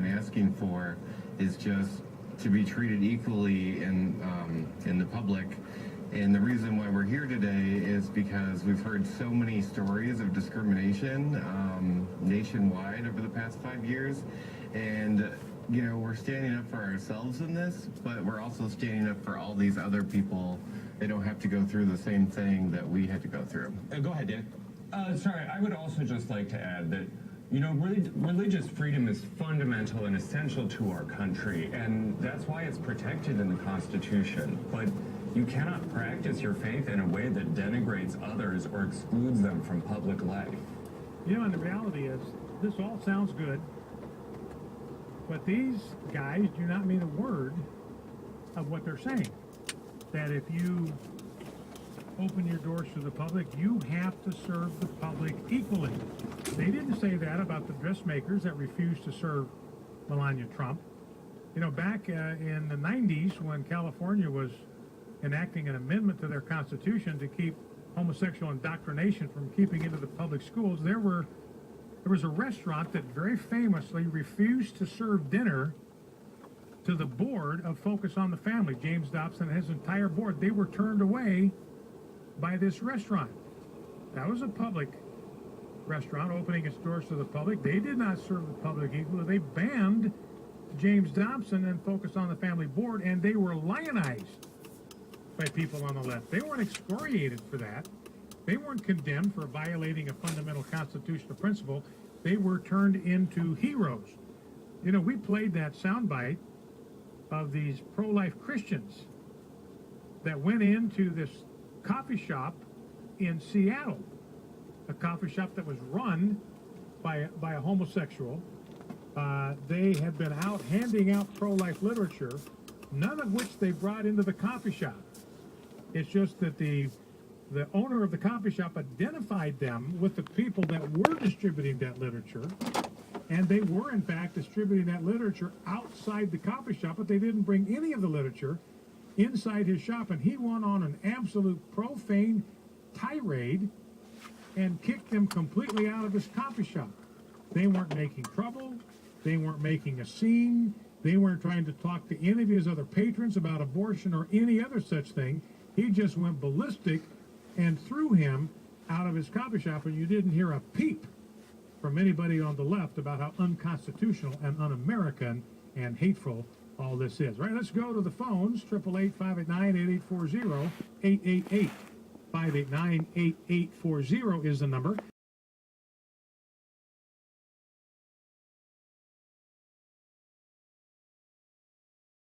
been asking for is just to be treated equally in the public. And the reason why we're here today is because we've heard so many stories of discrimination nationwide over the past 5 years. And, you know, we're standing up for ourselves in this, but we're also standing up for all these other people. They don't have to go through the same thing that we had to go through. Go ahead, Dan. Sorry, I would also just like to add that, you know, religious freedom is fundamental and essential to our country, and that's why it's protected in the Constitution. But you cannot practice your faith in a way that denigrates others or excludes them from public life. You know, and the reality is, this all sounds good, but these guys do not mean a word of what they're saying. That if you open your doors to the public, you have to serve the public equally. They didn't say that about the dressmakers that refused to serve Melania Trump. You know, back in the 90s, when California was enacting an amendment to their constitution to keep homosexual indoctrination from keeping into the public schools, there was a restaurant that very famously refused to serve dinner to the board of Focus on the Family. James Dobson and his entire board, they were turned away by this restaurant. That was a public restaurant opening its doors to the public. They did not serve the public equally. They banned James Dobson and Focus on the Family board, and they were lionized by people on the left. They weren't excoriated for that. They weren't condemned for violating a fundamental constitutional principle. They were turned into heroes. You know, we played that soundbite of these pro-life Christians that went into this coffee shop in Seattle, a coffee shop that was run by a homosexual. They had been out handing out pro-life literature, none of which they brought into the coffee shop. It's just that the owner of the coffee shop identified them with the people that were distributing that literature, and they were in fact distributing that literature outside the coffee shop, but they didn't bring any of the literature inside his shop, and he went on an absolute profane tirade and kicked them completely out of his coffee shop. They weren't making trouble. They weren't making a scene. They weren't trying to talk to any of his other patrons about abortion or any other such thing. He just went ballistic and threw him out of his coffee shop, and you didn't hear a peep from anybody on the left about how unconstitutional and un-American and hateful all this is. Right, let's go to the phones. 888-589-8840, 888-589-8840 is the number.